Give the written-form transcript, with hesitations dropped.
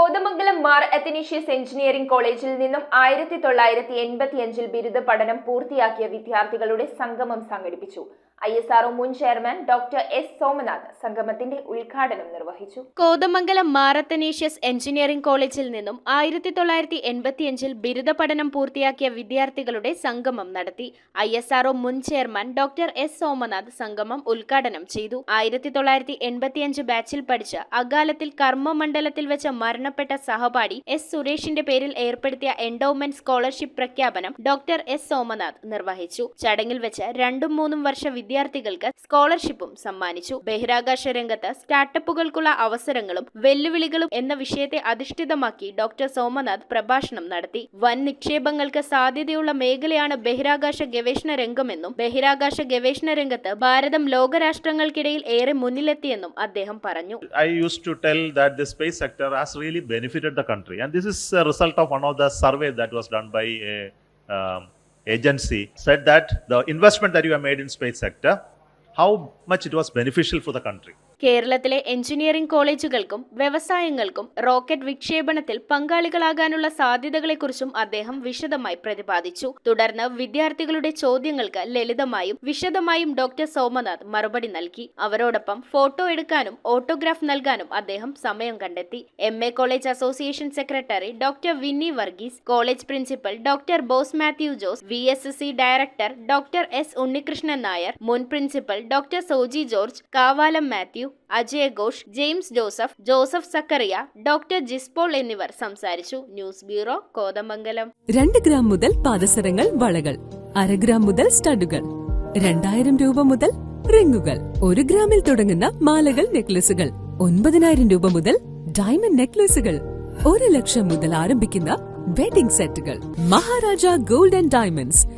Kothamangalam Mar Athanasius engineering കോളേജിൽ നിന്നും 1985 ബിരുദ പഠനം പൂർത്തിയാക്കിയ വിദ്യാർത്ഥികളുടെ സംഗമം സംഘടിപ്പിച്ചു. ISRO മുൻ ചെയർമാൻ ഡോക്ടർ എസ് സോമനാഥ് സംഗമത്തിന്റെ ഉദ്ഘാടനം നിർവഹിച്ചു. കോതമംഗലം മാർ അത്തനേഷ്യസ് എഞ്ചിനീയറിംഗ് കോളേജിൽ നിന്നും 1985 ബിരുദ പഠനം പൂർത്തിയാക്കിയ വിദ്യാർത്ഥികളുടെ സംഗമം നടത്തി. ISRO മുൻ ചെയർമാൻ ഡോക്ടർ എസ് സോമനാഥ് സംഗമം ഉദ്ഘാടനം ചെയ്തു. 1985 ബാച്ചിൽ പഠിച്ച് അകാലത്തിൽ കർമ്മമണ്ഡലത്തിൽ വെച്ച് മരണപ്പെട്ട സഹപാഠി എസ് സുരേഷിന്റെ പേരിൽ ഏർപ്പെടുത്തിയ എൻഡോവ്മെന്റ് സ്കോളർഷിപ്പ് പ്രഖ്യാപനം ഡോക്ടർ എസ് സോമനാഥ് നിർവഹിച്ചു. ചടങ്ങിൽ വെച്ച് 2-3 വർഷ വിദ്യാർത്ഥികൾക്ക് സ്കോളർഷിപ്പും സമ്മാനിച്ചു. ബഹിരാകാശ രംഗത്ത് സ്റ്റാർട്ടപ്പുകൾക്കുള്ള അവസരങ്ങളും വെല്ലുവിളികളും എന്ന വിഷയത്തെ അധിഷ്ഠിതമാക്കി ഡോക്ടർ സോമനാഥ് പ്രഭാഷണം നടത്തി. വൻ നിക്ഷേപങ്ങൾക്ക് സാധ്യതയുള്ള മേഖലയാണ് ബഹിരാകാശ ഗവേഷണ രംഗമെന്നും ബഹിരാകാശ ഗവേഷണ രംഗത്ത് ഭാരതം ലോകരാഷ്ട്രങ്ങൾക്കിടയിൽ ഏറെ മുന്നിലെത്തിയെന്നും അദ്ദേഹം പറഞ്ഞു. I used to tell that the space sector has really benefited the country, and this is a result of one of the surveys that was done by a agency, said that the investment that you have made in space sector, how much it was beneficial for the country. കേരളത്തിലെ engineering കോളേജുകൾക്കും വ്യവസായങ്ങൾക്കും rocket വിക്ഷേപണത്തിൽ പങ്കാളികളാകാനുള്ള സാധ്യതകളെക്കുറിച്ചും അദ്ദേഹം വിശദമായി പ്രതിപാദിച്ചു. തുടർന്ന് വിദ്യാർത്ഥികളുടെ ചോദ്യങ്ങൾക്ക് ലളിതമായും വിശദമായും doctor Somnath മറുപടി നൽകി. അവരോടൊപ്പം photo എടുക്കാനും ഓട്ടോഗ്രാഫ് നൽകാനും അദ്ദേഹം സമയം കണ്ടെത്തി. MA college association secretary doctor Vinni Varghese, college principal doctor Bose Mathew Jose, VSSC director doctor S Unnikrishnan Nair, മുൻ principal doctor Soji George, Kavalam Mathew, Ajay Ghosh, James Joseph, Joseph Zacharia, doctor Jispaul എന്നിവർ സംസാരിച്ചു. News bureau, Kothamangalam. 2 ഗ്രാം മുതൽ പാദസരങ്ങൾ, വളകൾ, 1/2 ഗ്രാം മുതൽ സ്റ്റഡുകൾ, 2000 രൂപ മുതൽ റിങ്ങുകൾ, 1 ഗ്രാമിൽ തുടങ്ങുന്ന മാലകൾ, നെക്ലസുകൾ, 9000 രൂപ മുതൽ ഡയമണ്ട് നെക്ലസുകൾ, 1 ലക്ഷം മുതൽ ആരംഭിക്കുന്ന വെഡിംഗ് സെറ്റുകൾ. Maharaja gold and diamonds,